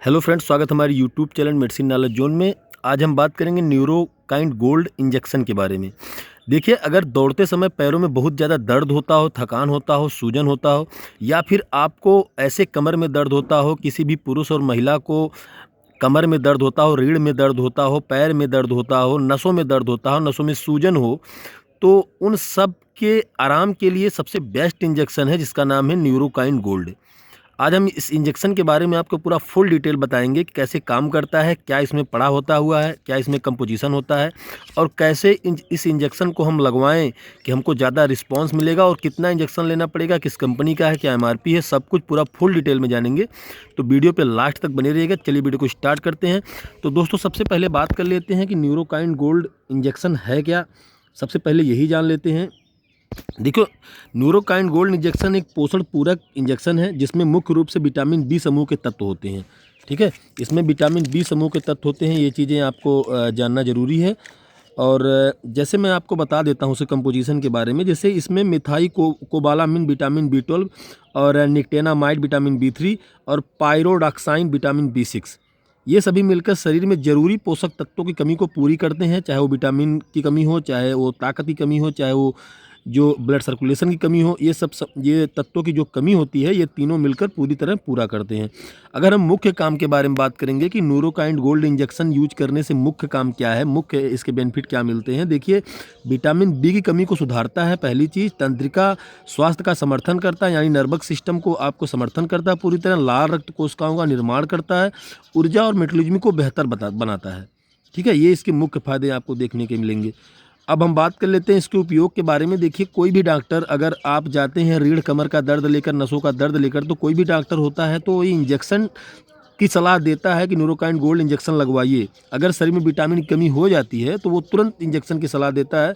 Hello friends, स्वागत है हमारे YouTube channel medicine knowledge zone में। आज हम बात करेंगे न्यूरोकाइंड गोल्ड इंजेक्शन के बारे में। देखिए, अगर दौड़ते समय पैरों में बहुत ज़्यादा दर्द होता हो, थकान होता हो, सूजन होता हो, या फिर आपको ऐसे कमर में दर्द होता हो, किसी भी पुरुष और महिला को कमर में दर्द होता हो, रीढ़ में दर्द होता हो, पैर में दर्द होता हो, नसों में दर्द होता हो, नसों में सूजन हो, तो उन सब के आराम के लिए सबसे बेस्ट इंजेक्शन है जिसका नाम है न्यूरोकाइंड गोल्ड। आज हम इस इंजेक्शन के बारे में आपको पूरा फुल डिटेल बताएंगे कि कैसे काम करता है, क्या इसमें पड़ा होता हुआ है, क्या इसमें कंपोजिशन होता है और कैसे इस इंजेक्शन को हम लगवाएं कि हमको ज़्यादा रिस्पांस मिलेगा और कितना इंजेक्शन लेना पड़ेगा, किस कंपनी का है, क्या एमआरपी है, सब कुछ पूरा फुल डिटेल में जानेंगे। तो वीडियो पे लास्ट तक बने रहिएगा। चलिए वीडियो को स्टार्ट करते हैं। तो दोस्तों, सबसे पहले बात कर लेते हैं कि न्यूरोकाइंड गोल्ड इंजेक्शन है क्या। सबसे पहले यही जान लेते हैं। देखो, न्यूरोकाइंड गोल्ड इंजेक्शन एक पोषण पूरक इंजेक्शन है जिसमें मुख्य रूप से विटामिन बी समूह के तत्व होते हैं। ठीक है, इसमें विटामिन बी समूह के तत्व होते हैं, ये चीज़ें आपको जानना ज़रूरी है। और जैसे मैं आपको बता देता हूँ उसके कंपोजिशन के बारे में। जैसे इसमें मिथाई कोबालामिन विटामिन बी 12 और निकटेनामाइड विटामिन बी 3 और पायरोडॉक्साइन विटामिन बी 6, ये सभी मिलकर शरीर में ज़रूरी पोषक तत्वों की कमी को पूरी करते हैं। चाहे वो विटामिन की कमी हो, चाहे वो ताकत की कमी हो, चाहे वो जो ब्लड सर्कुलेशन की कमी हो, ये तत्वों की जो कमी होती है, ये तीनों मिलकर पूरी तरह पूरा करते हैं। अगर हम मुख्य काम के बारे में बात करेंगे कि न्यूरोकाइंड गोल्ड इंजेक्शन यूज करने से मुख्य काम क्या है, मुख्य इसके बेनिफिट क्या मिलते हैं। देखिए, विटामिन बी की कमी को सुधारता है, पहली चीज़। तंत्रिका स्वास्थ्य का समर्थन करता है, यानी नर्वस सिस्टम को आपको समर्थन करता है पूरी तरह। लाल रक्त कोशिकाओं का निर्माण करता है, ऊर्जा और मेटाबॉलिज्म को बेहतर बनाता है। ठीक है, ये इसके मुख्य फायदे आपको देखने के मिलेंगे। अब हम बात कर लेते हैं इसके उपयोग के बारे में। देखिए, कोई भी डॉक्टर, अगर आप जाते हैं रीढ़ कमर का दर्द लेकर, नसों का दर्द लेकर, तो कोई भी डॉक्टर होता है तो ये इंजेक्शन की सलाह देता है कि न्यूरोकाइंड गोल्ड इंजेक्शन लगवाइए। अगर शरीर में विटामिन की कमी हो जाती है तो वो तुरंत इंजेक्शन की सलाह देता है।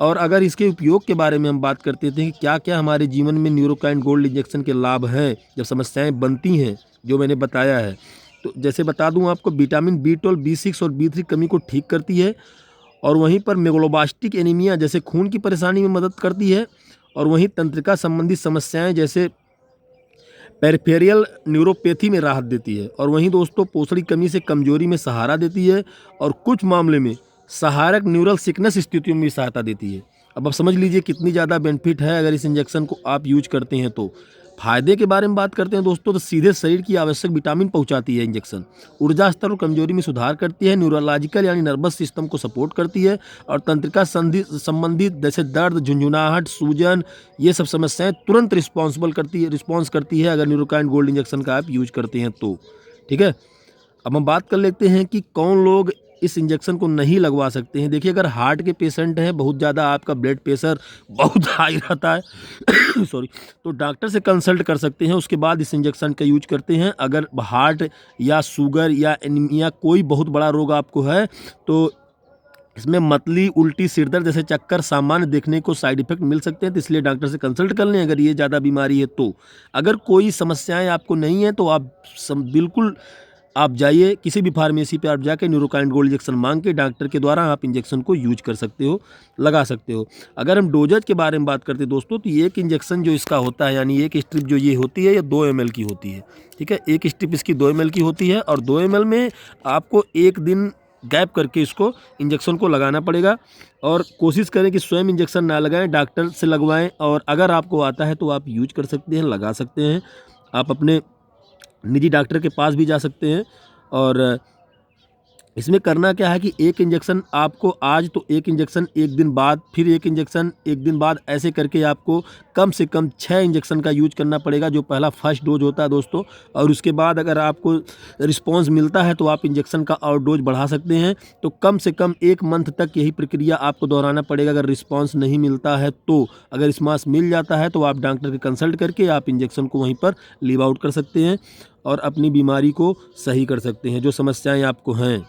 और अगर इसके उपयोग के बारे में हम बात करते थे कि क्या क्या हमारे जीवन में न्यूरोकाइंड गोल्ड इंजेक्शन के लाभ हैं जब समस्याएँ बनती हैं, जो मैंने बताया है। तो जैसे बता दूँ आपको, विटामिन बी 12, बी 6 और बी 3 कमी को ठीक करती है। और वहीं पर मेगलोब्लास्टिक एनीमिया जैसे खून की परेशानी में मदद करती है। और वहीं तंत्रिका संबंधी समस्याएं जैसे पेरिफेरल न्यूरोपैथी में राहत देती है। और वहीं दोस्तों, पोषण की कमी से कमजोरी में सहारा देती है और कुछ मामले में सहारक न्यूरल सिकनेस स्थितियों में भी सहायता देती है। अब आप समझ लीजिए कितनी ज़्यादा बेनिफिट है अगर इस इंजेक्शन को आप यूज करते हैं तो। फायदे के बारे में बात करते हैं दोस्तों, तो सीधे शरीर की आवश्यक विटामिन पहुंचाती है इंजेक्शन। ऊर्जा स्तर और कमजोरी में सुधार करती है, न्यूरोलॉजिकल यानी नर्वस सिस्टम को सपोर्ट करती है। और तंत्रिका संबंधित जैसे दर्द, झुंझुनाहट, सूजन, ये सब समस्याएं तुरंत रिस्पॉन्स करती है अगर न्यूरोकाइंड गोल्ड इंजेक्शन का आप यूज करते हैं तो। ठीक है, अब हम बात कर लेते हैं कि कौन लोग इस इंजेक्शन को नहीं लगवा सकते हैं। देखिए, अगर हार्ट के पेशेंट हैं, बहुत ज़्यादा आपका ब्लड प्रेशर बहुत हाई रहता है सॉरी, तो डॉक्टर से कंसल्ट कर सकते हैं, उसके बाद इस इंजेक्शन का यूज करते हैं। अगर हार्ट या शुगर या एनीमिया कोई बहुत बड़ा रोग आपको है तो इसमें मतली, उल्टी, सिरदर्द जैसे चक्कर सामान्य देखने को साइड इफेक्ट मिल सकते हैं, तो इसलिए डॉक्टर से कंसल्ट कर लें अगर ये ज़्यादा बीमारी है तो। अगर कोई समस्याएं आपको नहीं है तो आप बिल्कुल आप जाइए किसी भी फार्मेसी पे, आप जाकर न्यूरोकाइंड गोल्ड इंजेक्शन मांग के डॉक्टर के द्वारा आप इंजेक्शन को यूज कर सकते हो, लगा सकते हो। अगर हम डोजेज के बारे में बात करते हैं दोस्तों, तो एक इंजेक्शन जो इसका होता है, यानी एक स्ट्रिप जो ये होती है, ये 2 ml की होती है। ठीक है, एक स्ट्रिप इसकी 2 ml की होती है और 2 ml में आपको एक दिन गैप करके इसको इंजेक्शन को लगाना पड़ेगा। और कोशिश करें कि स्वयं इंजेक्शन ना लगाएं, डॉक्टर से लगवाएं। और अगर आपको आता है तो आप यूज कर सकते हैं, लगा सकते हैं। आप अपने निजी डॉक्टर के पास भी जा सकते हैं। और इसमें करना क्या है कि एक इंजेक्शन आपको आज, तो एक इंजेक्शन एक दिन बाद, फिर एक इंजेक्शन एक दिन बाद, ऐसे करके आपको कम से कम 6 इंजेक्शन का यूज करना पड़ेगा, जो पहला फर्स्ट डोज होता है दोस्तों। और उसके बाद अगर आपको रिस्पांस मिलता है तो आप इंजेक्शन का और डोज बढ़ा सकते हैं। तो कम से कम 1 मंथ तक यही प्रक्रिया आपको दोहराना पड़ेगा अगर रिस्पांस नहीं मिलता है तो। अगर रिस्पांस मिल जाता है तो आप डॉक्टर के कंसल्ट करके आप इंजेक्शन को वहीं पर लीव आउट कर सकते हैं और अपनी बीमारी को सही कर सकते हैं, जो समस्याएं आपको हैं।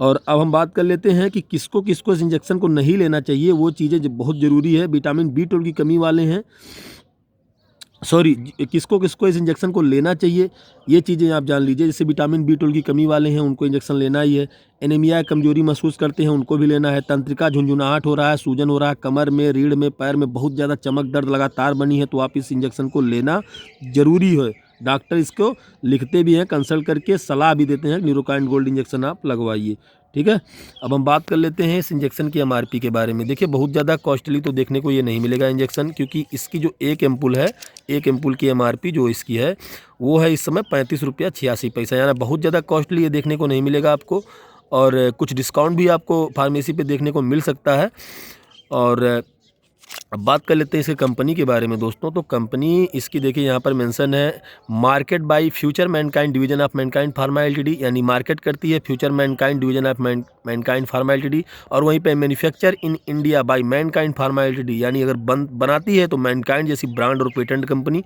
और अब हम बात कर लेते हैं कि किसको किसको इस इंजेक्शन को नहीं लेना चाहिए। वो चीज़ें जो बहुत ज़रूरी है, विटामिन बी 12 की कमी वाले हैं, सॉरी, किसको किसको इस इंजेक्शन को लेना चाहिए, ये चीज़ें आप जान लीजिए। जैसे विटामिन बी 12 की कमी वाले हैं, उनको इंजेक्शन लेना ही है। एनीमिया, कमजोरी महसूस करते हैं, उनको भी लेना है। तंत्रिका झुंझुनाहट हो रहा है, सूजन हो रहा है, कमर में, रीढ़ में, पैर में बहुत ज़्यादा चमक, दर्द लगातार बनी है, तो आप इस इंजेक्शन को लेना ज़रूरी है, डॉक्टर इसको लिखते भी हैं, कंसल्ट करके सलाह भी देते हैं, न्यूरोकाइंट गोल्ड इंजेक्शन आप लगवाइए। ठीक है, अब हम बात कर लेते हैं इस इंजेक्शन की एमआरपी के बारे में। देखिए बहुत ज़्यादा कॉस्टली तो देखने को ये नहीं मिलेगा इंजेक्शन, क्योंकि इसकी जो एक एम्पुल है, एक एम्पुल की एमआरपी जो इसकी है वो है इस समय 35 रुपया 86 पैसा, यानी बहुत ज़्यादा कॉस्टली ये देखने को नहीं मिलेगा आपको। और कुछ डिस्काउंट भी आपको फार्मेसी पे देखने को मिल सकता है। और अब बात कर लेते हैं इसके कंपनी के बारे में दोस्तों। तो कंपनी इसकी देखिए यहाँ पर मेंशन है, market by future Mankind division of Mankind Pharma LTD, यानी मार्केट करती है future Mankind division of Mankind Pharma LTD. और वहीं पे manufacture in India by Mankind Pharma LTD, यानी अगर बनाती है तो मैनकाइंड जैसी ब्रांड और पेटेंट कंपनी।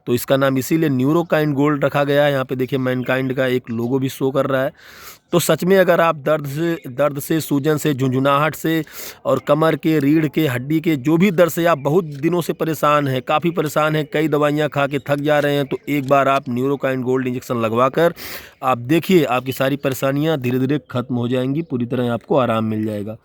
तो इसका नाम इसीलिए न्यूरोकाइंट गोल्ड रखा गया है। यहाँ पे देखिए मैनकाइंड का एक लोगो भी शो कर रहा है। तो सच में अगर आप दर्द से सूजन से, झुंझुनाहट से और कमर के, रीढ़ के, हड्डी के जो भी दर्द से आप बहुत दिनों से परेशान हैं, काफ़ी परेशान हैं, कई दवाइयाँ खा के थक जा रहे हैं, तो एक बार आप न्यूरोकाइंट गोल्ड इंजेक्शन लगवा कर आप देखिए, आपकी सारी परेशानियाँ धीरे धीरे खत्म हो जाएंगी, पूरी तरह आपको आराम मिल जाएगा।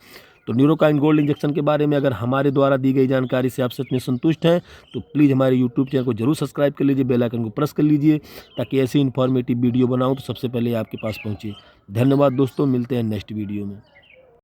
तो न्यूरोकाइंट गोल्ड इंजेक्शन के बारे में अगर हमारे द्वारा दी गई जानकारी से आप सच में संतुष्ट हैं तो प्लीज़ हमारे यूट्यूब चैनल को जरूर सब्सक्राइब कर लीजिए, बेल आइकन को प्रेस कर लीजिए, ताकि ऐसी इन्फॉर्मेटिव वीडियो बनाऊं तो सबसे पहले आपके पास पहुंचे। धन्यवाद दोस्तों, मिलते हैं नेक्स्ट वीडियो में।